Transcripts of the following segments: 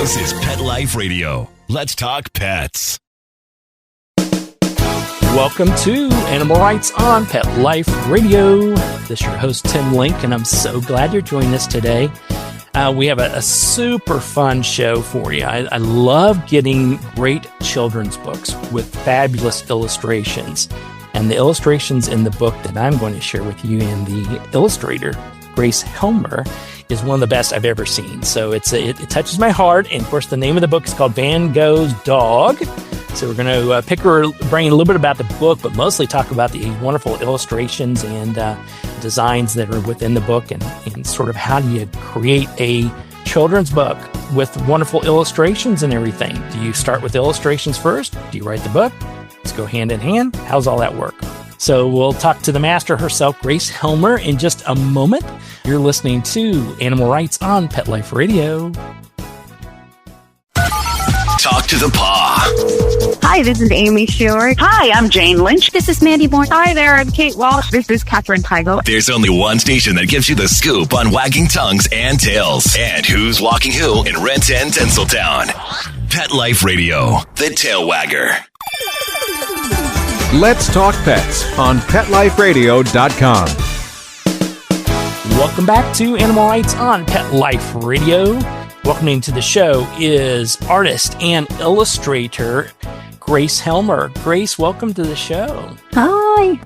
This is Pet Life Radio. Let's talk pets. Welcome to Animal Rights on Pet Life Radio. This is your host, Tim Link, and I'm so glad you're joining us today. We have a super fun show for you. I love getting great children's books with fabulous illustrations. And the illustrations in the book that I'm going to share with you and the illustrator, Grace Helmer, is one of the best I've ever seen. So it touches my heart. And of course, the name of the book is called Van Gogh's Dog. So we're going to pick her brain a little bit about the book, but mostly talk about the wonderful illustrations and designs that are within the book and sort of how do you create a children's book with wonderful illustrations and everything. Do you start with illustrations first? Do you write the book? Let's go hand in hand. How's all that work? So we'll talk to the master herself, Grace Helmer, in just a moment. You're listening to Animal Rights on Pet Life Radio. Talk to the paw. Hi, this is Amy Shore. Hi, I'm Jane Lynch. This is Mandy Moore. Hi there, I'm Kate Walsh. This is Catherine Heigl. There's only one station that gives you the scoop on wagging tongues and tails. And who's walking who in Renton and Tinseltown. Pet Life Radio, the tail wagger. Let's talk pets on PetLifeRadio.com. Welcome back to Animal Rights on Pet Life Radio. Welcoming to the show is artist and illustrator Grace Helmer. Grace, welcome to the show. Hi.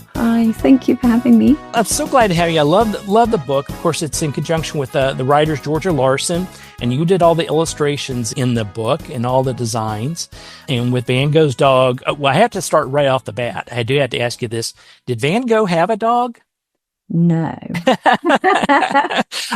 Thank you for having me. I'm so glad to have you. I love the book. Of course, it's in conjunction with the writers Georgia Larson, and you did all the illustrations in the book and all the designs. And with Van Gogh's dog, well, I have to start right off the bat. I do have to ask you this. Did Van Gogh have a dog? No.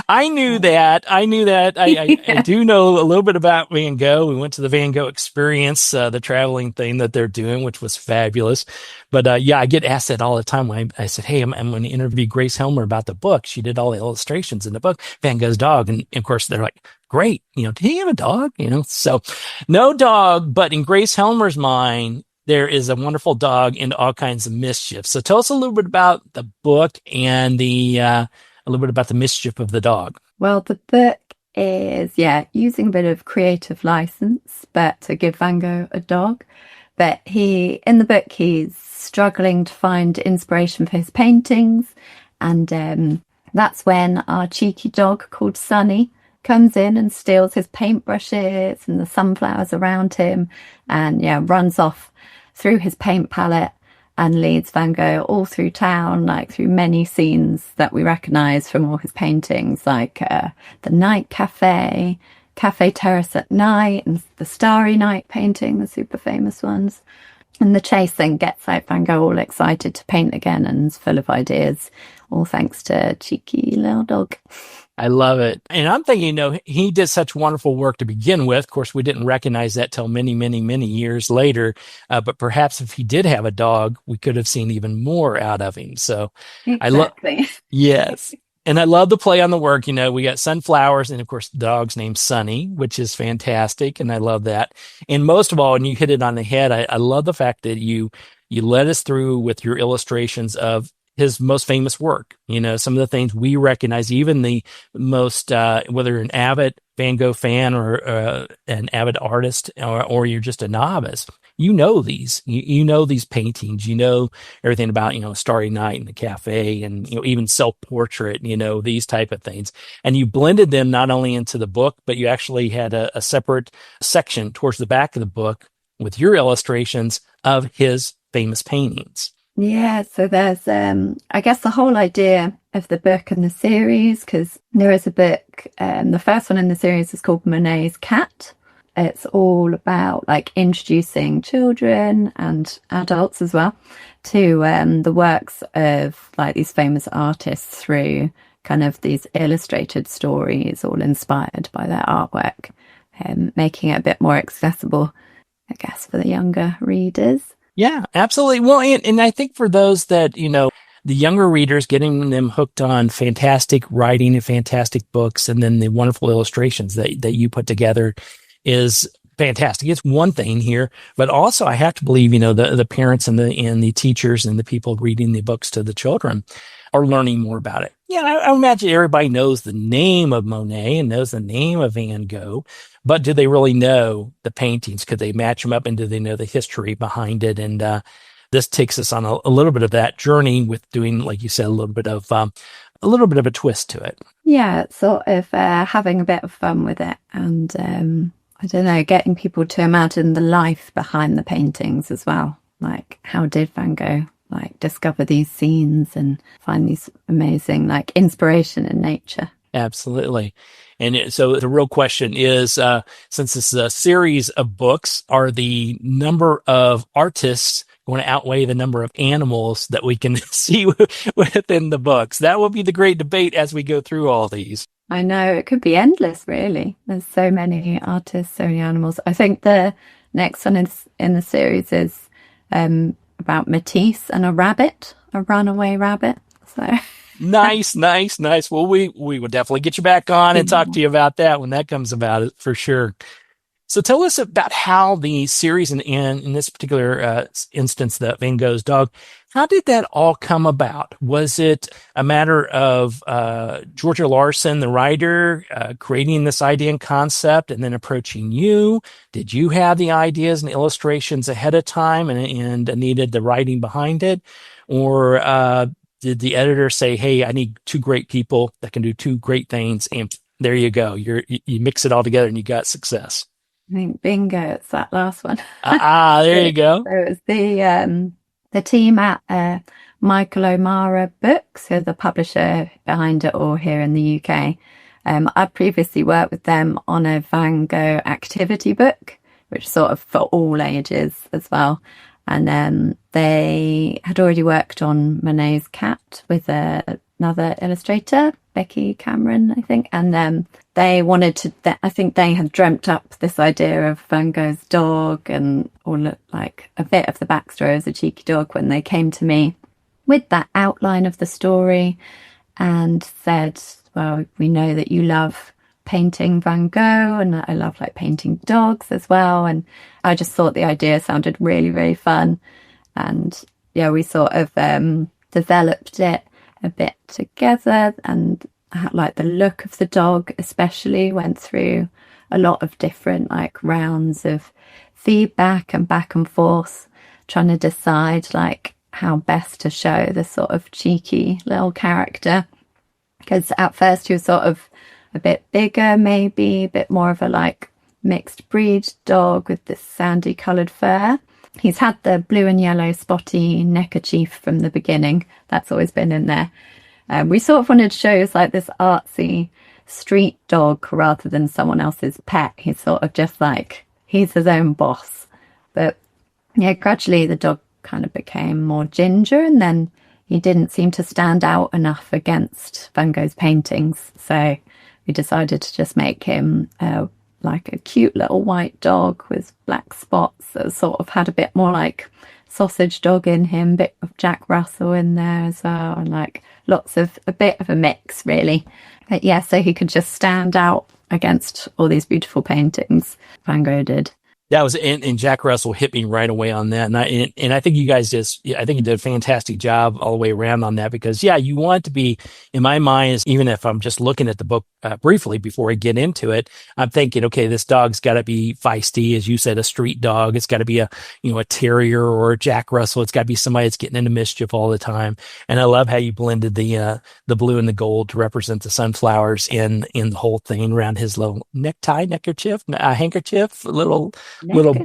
I knew that. I do know a little bit about Van Gogh. We went to the Van Gogh experience, the traveling thing that they're doing, which was fabulous. But I get asked that all the time. When I said, hey, I'm going to interview Grace Helmer about the book. She did all the illustrations in the book, Van Gogh's dog. And of course, they're like, great. Did he have a dog? So no dog, but in Grace Helmer's mind, there is a wonderful dog into all kinds of mischief. So tell us a little bit about the book and a little bit about the mischief of the dog. Well, the book is, using a bit of creative license, but to give Van Gogh a dog. But in the book, he's struggling to find inspiration for his paintings. And that's when our cheeky dog called Sunny comes in and steals his paintbrushes and the sunflowers around him and runs off through his paint palette and leads Van Gogh all through town, like through many scenes that we recognize from all his paintings, like the Night Cafe, Cafe Terrace at Night, and the Starry Night painting, the super famous ones. And the chase then gets like Van Gogh all excited to paint again and is full of ideas, all thanks to cheeky little dog. I love it. And I'm thinking, he did such wonderful work to begin with. Of course, we didn't recognize that till many, many, many years later. But perhaps if he did have a dog, we could have seen even more out of him. So exactly. Yes. And I love the play on the work. We got sunflowers and of course the dog's named Sunny, which is fantastic. And I love that. And most of all, and you hit it on the head, I love the fact that you led us through with your illustrations of his most famous work. Some of the things we recognize, even the most, whether you're an avid Van Gogh fan or an avid artist or you're just a novice, these, these paintings, everything about, Starry Night and the cafe and, even self-portrait, these type of things. And you blended them not only into the book, but you actually had a separate section towards the back of the book with your illustrations of his famous paintings. Yeah, so there's, I guess, the whole idea of the book and the series, because there is a book, the first one in the series is called Monet's Cat. It's all about like introducing children and adults as well to the works of like these famous artists through kind of these illustrated stories, all inspired by their artwork, making it a bit more accessible, I guess, for the younger readers. Yeah, absolutely. Well, and I think for those that, the younger readers, getting them hooked on fantastic writing and fantastic books, and then the wonderful illustrations that you put together is fantastic. It's one thing here, but also I have to believe, the parents and the teachers and the people reading the books to the children are learning more about it. Yeah, I imagine everybody knows the name of Monet and knows the name of Van Gogh, but do they really know the paintings? Could they match them up, and do they know the history behind it? And this takes us on a little bit of that journey with doing, like you said, a little bit of a twist to it. Yeah, sort of having a bit of fun with it, and I don't know, getting people to imagine the life behind the paintings as well. Like, how did Van Gogh discover these scenes and find these amazing inspiration in nature? Absolutely. And so the real question is, since this is a series of books, are the number of artists going to outweigh the number of animals that we can see within the books? That will be the great debate as we go through all these. I know, it could be endless, really. There's so many artists, so many animals. I think the next one in the series is about Matisse and a rabbit, a runaway rabbit. So Nice. Well, we will definitely get you back on and talk to you about that when that comes about, for sure. So tell us about how the series, and in this particular instance, the Van Gogh's dog, how did that all come about? Was it a matter of Georgia Larson, the writer, creating this idea and concept and then approaching you? Did you have the ideas and illustrations ahead of time and needed the writing behind it? Or did the editor say, hey, I need two great people that can do two great things, and there you go. You mix it all together and you got success? I think bingo, it's that last one. There you go. So it was the team at Michael O'Mara Books, who are the publisher behind it all here in the UK. I previously worked with them on a Van Gogh activity book, which is sort of for all ages as well. And they had already worked on Monet's cat with another illustrator, Becky Cameron, I think. And they wanted to, I think they had dreamt up this idea of Van Gogh's dog and all like a bit of the backstory as a cheeky dog when they came to me with that outline of the story and said, well, we know that you love painting Van Gogh and I love painting dogs as well. And I just thought the idea sounded really, really fun. And yeah, we sort of developed it a bit together, and the look of the dog especially went through a lot of different rounds of feedback and back and forth, trying to decide how best to show this sort of cheeky little character. Because at first he was sort of a bit bigger, maybe a bit more of a mixed breed dog with this sandy coloured fur. He's had the blue and yellow spotty neckerchief from the beginning. That's always been in there. We sort of wanted to show us this artsy street dog rather than someone else's pet. He's sort of just he's his own boss. But yeah, gradually the dog kind of became more ginger, and then he didn't seem to stand out enough against Van Gogh's paintings. So we decided to just make him a cute little white dog with black spots that sort of had a bit more sausage dog in him, bit of Jack Russell in there as well, and lots of a bit of a mix really. But yeah, so he could just stand out against all these beautiful paintings Van Gogh did. That was, and Jack Russell hit me right away on that. And I think you guys I think you did a fantastic job all the way around on that, because yeah, you want it to be, in my mind, even if I'm just looking at the book briefly before I get into it, I'm thinking, okay, this dog's got to be feisty, as you said, a street dog. It's got to be a terrier or a Jack Russell. It's got to be somebody that's getting into mischief all the time. And I love how you blended the blue and the gold to represent the sunflowers in the whole thing around his little handkerchief, little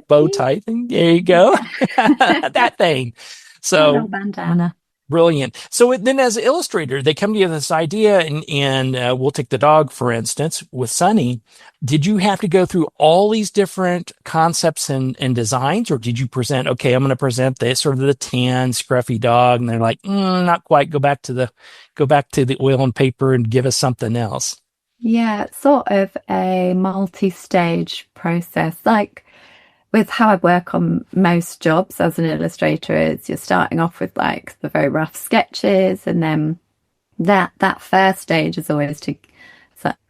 bow tie thing. There you go. That thing. So little bandana. Brilliant. So then as an illustrator, they come to you with this idea, and we'll take the dog, for instance, with Sunny. Did you have to go through all these different concepts and designs, or did you present, okay, I'm going to present this sort of the tan scruffy dog, and they're like, not quite, go back to the oil and paper and give us something else? Yeah, it's sort of a multi-stage process. With how I work on most jobs as an illustrator is you're starting off with the very rough sketches, and then that first stage is always to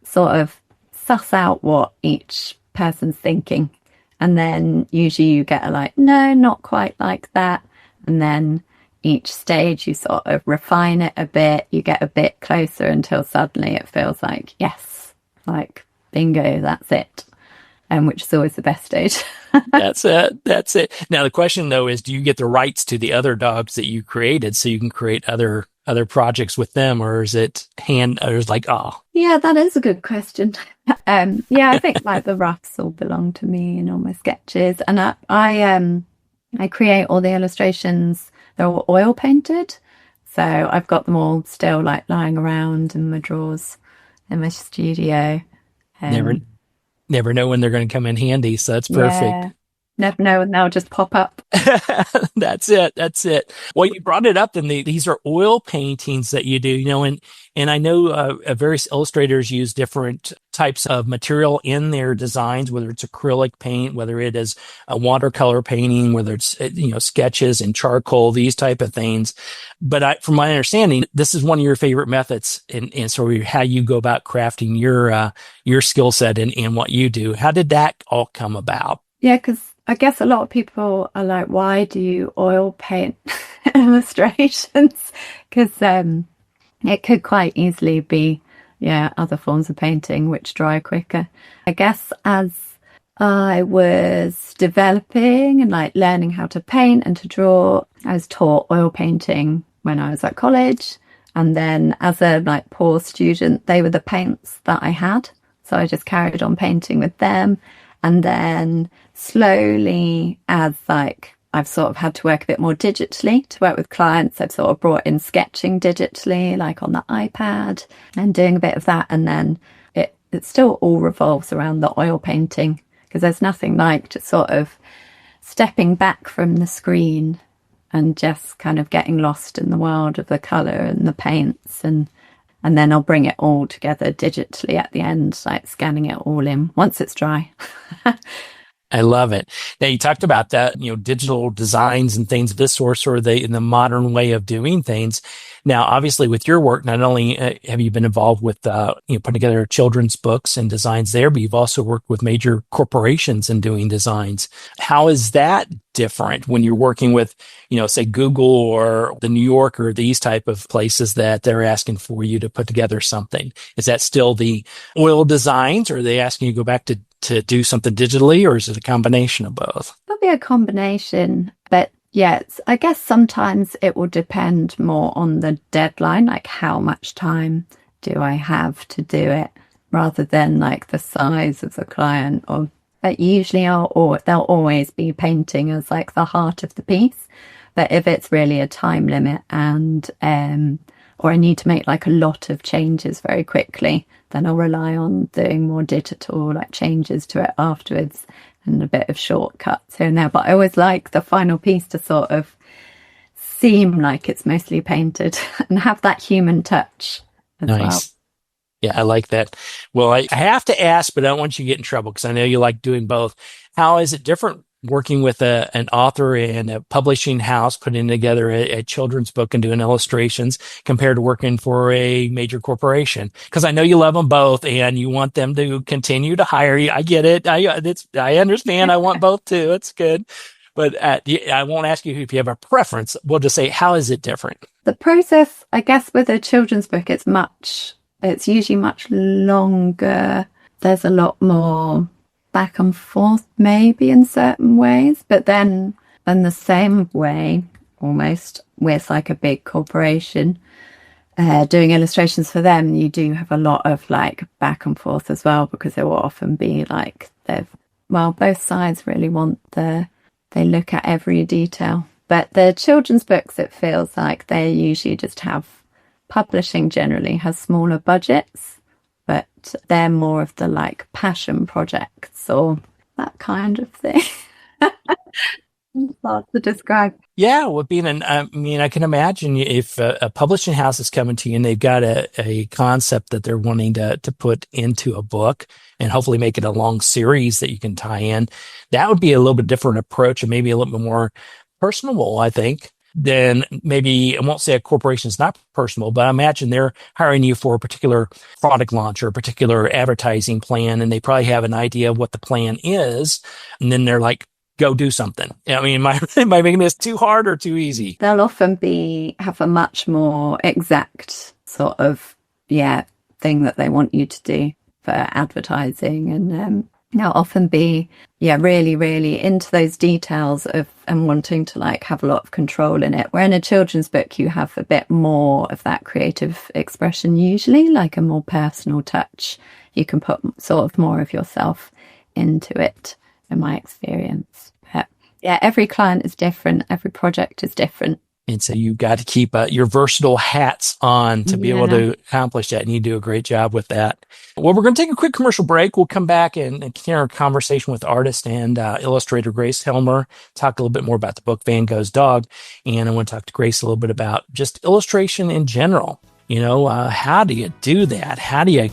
sort of suss out what each person's thinking And then usually you get no, not quite like that. And then each stage you sort of refine it a bit, you get a bit closer until suddenly it feels like, yes, like bingo, that's it. And which is always the best stage. That's it. Now the question though is, do you get the rights to the other dogs that you created so you can create other projects with them, or is it Yeah, that is a good question. I think like the roughs all belong to me and all my sketches, and I create all the illustrations. They're all oil painted, so I've got them all still like lying around in my drawers in my studio. Never know when they're going to come in handy, so that's perfect. Yeah. Never know, and they'll just pop up. That's it. Well, you brought it up, and these are oil paintings that you do, and I know various illustrators use different types of material in their designs, whether it's acrylic paint, whether it is a watercolor painting, whether it's, sketches and charcoal, these type of things. But from my understanding, this is one of your favorite methods in sort of how you go about crafting your skill set and what you do. How did that all come about? Yeah, because I guess a lot of people are like, why do you oil paint illustrations? Because it could quite easily be, other forms of painting which dry quicker. I guess as I was developing and like learning how to paint and to draw, I was taught oil painting when I was at college. And then as a poor student, they were the paints that I had. So I just carried on painting with them. And then slowly, as I've sort of had to work a bit more digitally to work with clients, I've sort of brought in sketching digitally, like on the iPad, and doing a bit of that. And then it still all revolves around the oil painting, because there's nothing like just sort of stepping back from the screen and just kind of getting lost in the world of the colour and the paints, and then I'll bring it all together digitally at the end, like scanning it all in once it's dry. I love it. Now you talked about that, digital designs and things of this sort of in the modern way of doing things. Now, obviously with your work, not only have you been involved with, putting together children's books and designs there, but you've also worked with major corporations in doing designs. How is that different when you're working with, say Google or the New Yorker, these type of places that they're asking for you to put together something? Is that still the oil designs, or are they asking you to go back to do something digitally, or is it a combination of both? Probably a combination, but yes, I guess sometimes it will depend more on the deadline, like how much time do I have to do it, rather than like the size of the client. But usually they'll always be painting as like the heart of the piece. But if it's really a time limit and or I need to make like a lot of changes very quickly, then I'll rely on doing more digital like changes to it afterwards and a bit of shortcuts here and there. But I always like the final piece to sort of seem like it's mostly painted and have that human touch as well. Yeah, I like that. Well, I have to ask, but I don't want you to get in trouble because I know you like doing both. How is it different working with an author and a publishing house, putting together a children's book and doing illustrations compared to working for a major corporation? Because I know you love them both and you want them to continue to hire you. I get it. I understand. I want both too. It's good. But I won't ask you if you have a preference. We'll just say, how is it different? The process, I guess, with a children's book, it's usually much longer. There's a lot more back and forth maybe in certain ways, but then in the same way almost with like a big corporation doing illustrations for them, you do have a lot of like back and forth as well, because it will often be like both sides really they look at every detail. But the children's books, it feels like they usually just publishing generally has smaller budgets, but they're more of the like passion projects or that kind of thing. It's hard to describe. Yeah, well, I can imagine if a publishing house is coming to you and they've got a concept that they're wanting to put into a book and hopefully make it a long series that you can tie in, that would be a little bit different approach and maybe a little bit more personable, I think. then maybe, I won't say a corporation is not personal, but I imagine they're hiring you for a particular product launch or a particular advertising plan, and they probably have an idea of what the plan is. And then they're like, go do something. I mean, am I making this too hard or too easy? They'll often have a much more exact sort of, thing that they want you to do for advertising. And they'll often be, really, really into those details and wanting to like have a lot of control in it. Where in a children's book, you have a bit more of that creative expression, usually like a more personal touch. You can put sort of more of yourself into it, in my experience. But every client is different. Every project is different. And so you got to keep your versatile hats on to be able to accomplish that. And you do a great job with that. Well, we're going to take a quick commercial break. We'll come back and continue our conversation with artist and illustrator Grace Helmer, talk a little bit more about the book Van Gogh's Dog. And I want to talk to Grace a little bit about just illustration in general. How do you do that? How do you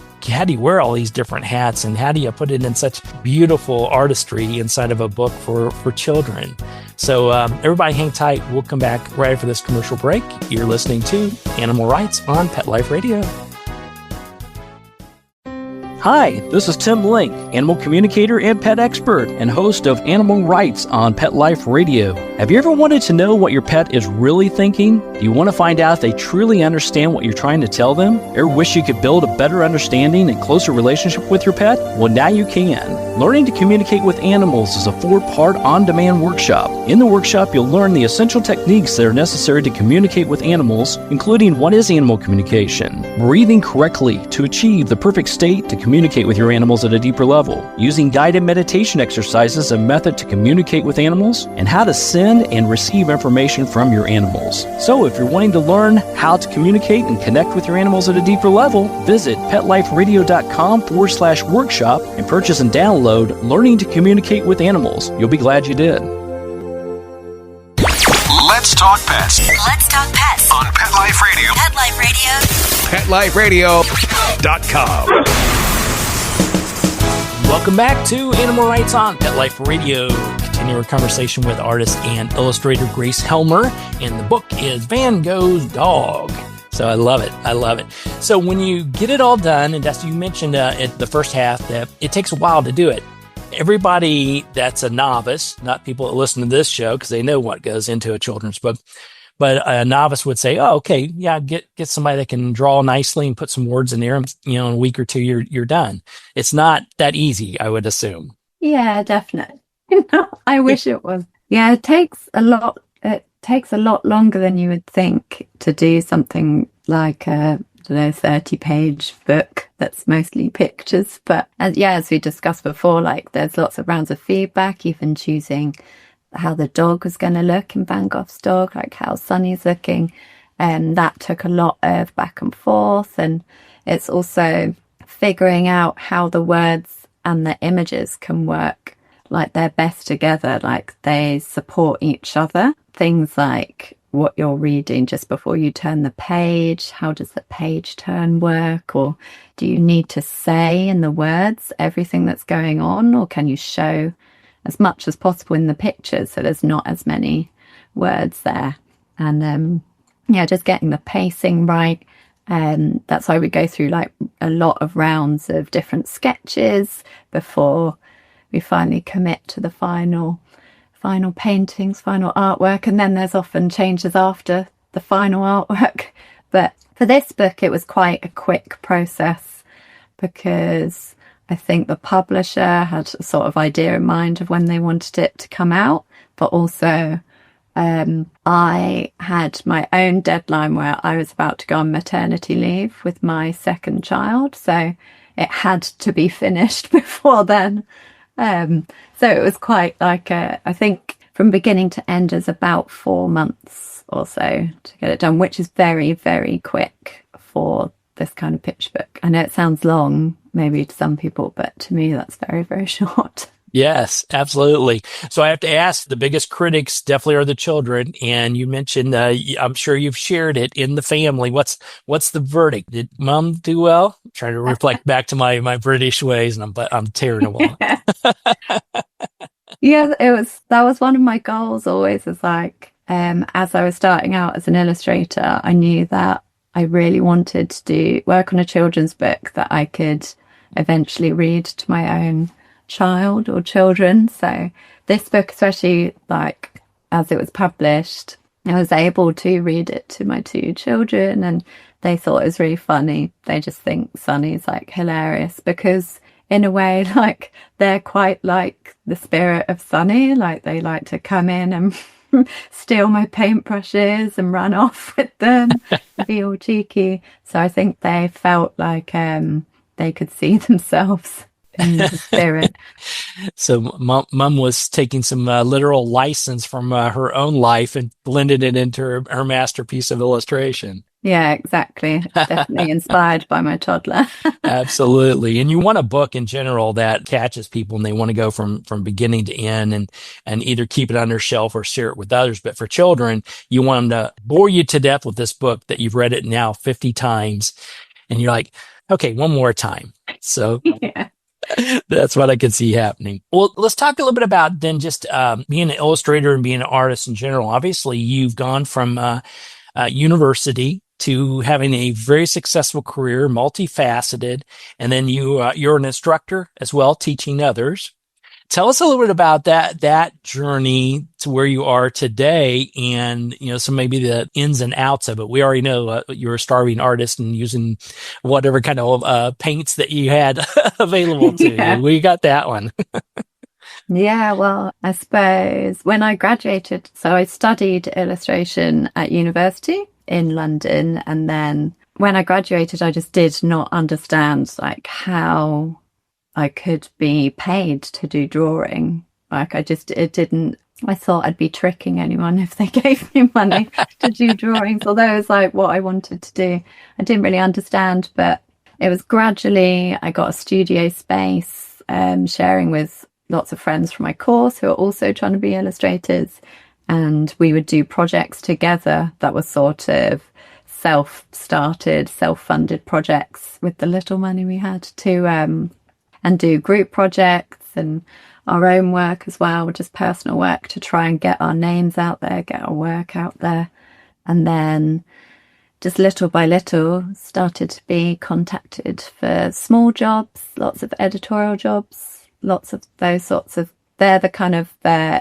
wear all these different hats, and how do you put it in such beautiful artistry inside of a book for children? So everybody hang tight. We'll come back right after this commercial break. You're listening to Animal Rights on Pet Life Radio. Hi, this is Tim Link, animal communicator and pet expert and host of Animal Rights on Pet Life Radio. Have you ever wanted to know what your pet is really thinking? Do you want to find out if they truly understand what you're trying to tell them? Or wish you could build a better understanding and closer relationship with your pet? Well, now you can. Learning to Communicate with Animals is a 4-part on-demand workshop. In the workshop, you'll learn the essential techniques that are necessary to communicate with animals, including what is animal communication, breathing correctly to achieve the perfect state to communicate with your animals at a deeper level, using guided meditation exercises, a method to communicate with animals, and how to send and receive information from your animals. So if you're wanting to learn how to communicate and connect with your animals at a deeper level, visit petliferadio.com/workshop and purchase and download Learning to Communicate with Animals. You'll be glad you did. Let's talk pets. Let's talk pets On Pet Life Radio. Pet Life Radio. PetLifeRadio.com. Welcome back to Animal Rights on Pet Life Radio. Continue our conversation with artist and illustrator Grace Helmer, and the book is Van Gogh's Dog. So I love it. So when you get it all done, and Dusty, you mentioned at the first half that it takes a while to do it. Everybody that's a novice, not people that listen to this show because they know what goes into a children's book, but a novice would say, "Oh, okay, get somebody that can draw nicely and put some words in there. And, in a week or two, you're done." It's not that easy, I would assume. Yeah, definitely. I wish it was. Yeah, it takes a lot. It takes a lot longer than you would think to do something like a 30-page book that's mostly pictures. But as we discussed before, like there's lots of rounds of feedback, even choosing how the dog was going to look in Van Gogh's Dog, like how Sunny's looking. And that took a lot of back and forth. And it's also figuring out how the words and the images can work like they're best together, like they support each other. Things like what you're reading just before you turn the page. How does the page turn work? Or do you need to say in the words everything that's going on? Or can you show as much as possible in the pictures so there's not as many words there? And just getting the pacing right. That's why we go through like a lot of rounds of different sketches before we finally commit to the final paintings, final artwork. And then there's often changes after the final artwork. But for this book, it was quite a quick process because I think the publisher had a sort of idea in mind of when they wanted it to come out. But also I had my own deadline where I was about to go on maternity leave with my second child. So it had to be finished before then. So it was quite like, I think from beginning to end is about 4 months or so to get it done, which is very, very quick for this kind of picture book. I know it sounds long, maybe to some people, but to me, that's very, very short. Yes, absolutely. So I have to ask, the biggest critics definitely are the children. And you mentioned, I'm sure you've shared it in the family. What's the verdict? Did Mom do well? I'm trying to reflect back to my British ways, and I'm tearing them all. Yeah, that was one of my goals always, is like, as I was starting out as an illustrator, I knew that I really wanted to work on a children's book that I could eventually read to my own child or children. So this book, especially like as it was published, I was able to read it to my 2 children, and they thought it was really funny. They just think Sunny's like hilarious because in a way, like they're quite like the spirit of Sunny. Like they like to come in and steal my paintbrushes and run off with them, be all cheeky. So I think they felt like they could see themselves in the spirit. So mom was taking some literal license from her own life and blended it into her masterpiece of illustration. Yeah, exactly. Definitely inspired by my toddler. Absolutely. And you want a book in general that catches people and they want to go from beginning to end and either keep it on their shelf or share it with others. But for children, you want them to bore you to death with this book that you've read it now 50 times. And you're like, okay, one more time. So Yeah. that's what I could see happening. Well, let's talk a little bit about then just being an illustrator and being an artist in general. Obviously, you've gone from university to having a very successful career, multifaceted, and then you're an instructor as well, teaching others. Tell us a little bit about that journey to where you are today, and so maybe the ins and outs of it. We already know you're a starving artist and using whatever kind of paints that you had available to you. We got that one. Yeah, well, I suppose when I graduated, so I studied illustration at university in London, and then when I graduated, I just did not understand like how I could be paid to do drawing. Like I thought I'd be tricking anyone if they gave me money to do drawings, although it was like what I wanted to do. I didn't really understand, but it was gradually I got a studio space, sharing with lots of friends from my course who are also trying to be illustrators. And we would do projects together that were sort of self-started, self-funded projects with the little money we had to, and do group projects and our own work as well, just personal work to try and get our names out there, get our work out there. And then just little by little started to be contacted for small jobs, lots of editorial jobs, lots of those sorts of, they're the kind of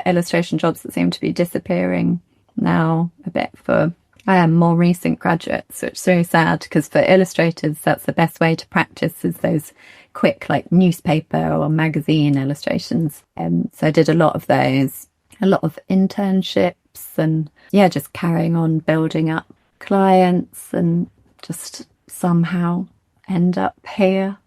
illustration jobs that seem to be disappearing now a bit for more recent graduates, which is very sad because for illustrators, that's the best way to practice is those quick like newspaper or magazine illustrations. So I did a lot of those, a lot of internships and just carrying on building up clients and just somehow end up here.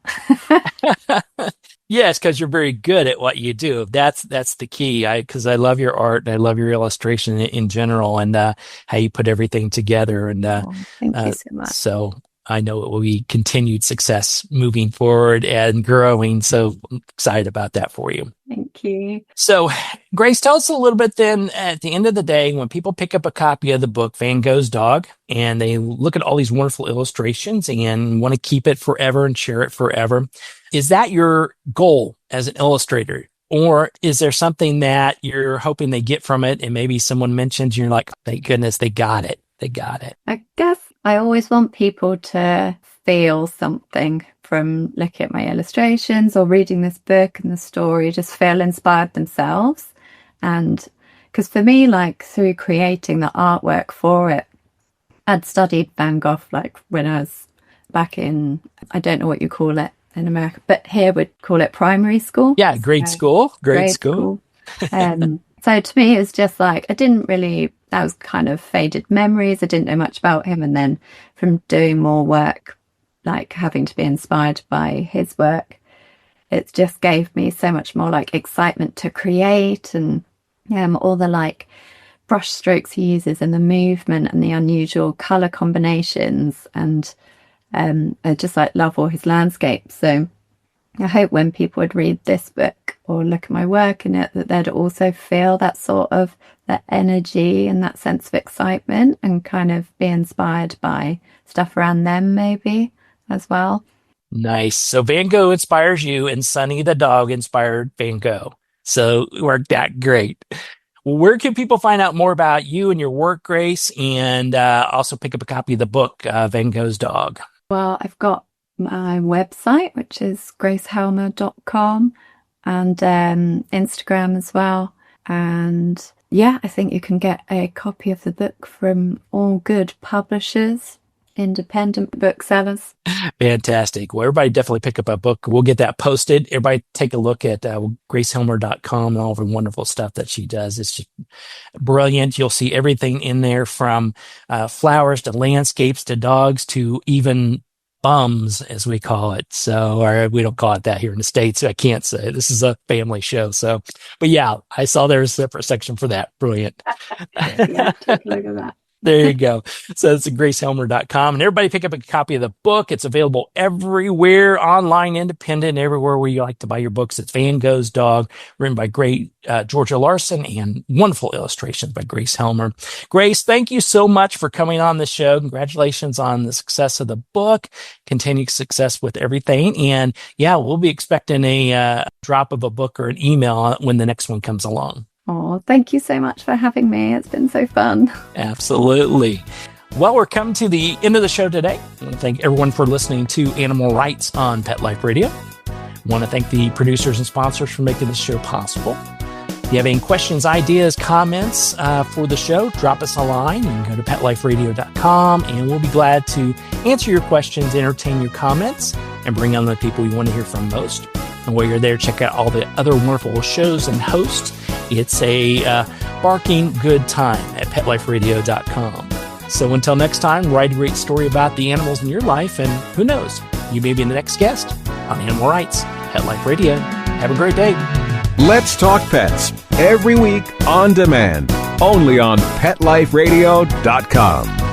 Yes, because you're very good at what you do. That's the key. Because I love your art and I love your illustration in general and how you put everything together. And thank you so much. So I know it will be continued success moving forward and growing. So I'm excited about that for you. Thank you. So, Grace, tell us a little bit then, at the end of the day, when people pick up a copy of the book, Van Gogh's Dog, and they look at all these wonderful illustrations and want to keep it forever and share it forever, is that your goal as an illustrator? Or is there something that you're hoping they get from it and maybe someone mentions and you're like, thank goodness, they got it. They got it. I guess I always want people to feel something from looking at my illustrations or reading this book and the story, just feel inspired themselves. And because for me, like through creating the artwork for it, I'd studied Van Gogh like when I was back in, I don't know what you call it in America, but here we'd call it primary school. Yeah, grade school. So to me, it was just like, that was kind of faded memories. I didn't know much about him. And then from doing more work, like having to be inspired by his work, it just gave me so much more like excitement to create and all the like brush strokes he uses and the movement and the unusual color combinations. And I just like love all his landscapes. So I hope when people would read this book or look at my work in it, that they'd also feel that sort of that energy and that sense of excitement and kind of be inspired by stuff around them maybe as well. Nice. So Van Gogh inspires you and Sunny the dog inspired Van Gogh. So it worked out great. Where can people find out more about you and your work, Grace, and also pick up a copy of the book, Van Gogh's Dog? Well, I've got my website, which is gracehelmer.com, and Instagram as well. And yeah, I think you can get a copy of the book from all good publishers, independent booksellers. Fantastic. Well, everybody definitely pick up a book. We'll get that posted. Everybody take a look at gracehelmer.com and all the wonderful stuff that she does. It's just brilliant. You'll see everything in there from flowers to landscapes to dogs to even bums, as we call it. So, or we don't call it that here in the States. I can't say. This is a family show. So, but yeah, I saw there's a separate section for that. Brilliant. Yeah, take a look at that. There you go. So it's at gracehelmer.com. And everybody pick up a copy of the book. It's available everywhere, online, independent, everywhere where you like to buy your books. It's Van Gogh's Dog, written by great Georgia Larson, and wonderful illustrations by Grace Helmer. Grace, thank you so much for coming on the show. Congratulations on the success of the book. Continued success with everything. And yeah, we'll be expecting a drop of a book or an email when the next one comes along. Oh, thank you so much for having me. It's been so fun. Absolutely. Well, we're coming to the end of the show today. I want to thank everyone for listening to Animal Rights on Pet Life Radio. I want to thank the producers and sponsors for making this show possible. If you have any questions, ideas, comments for the show, drop us a line. You can go to PetLifeRadio.com, and we'll be glad to answer your questions, entertain your comments, and bring on the people you want to hear from most. And while you're there, check out all the other wonderful shows and hosts. It's a barking good time at PetLifeRadio.com. So until next time, write a great story about the animals in your life, and who knows, you may be the next guest on Animal Rights, Pet Life Radio. Have a great day. Let's Talk Pets, every week on demand, only on PetLifeRadio.com.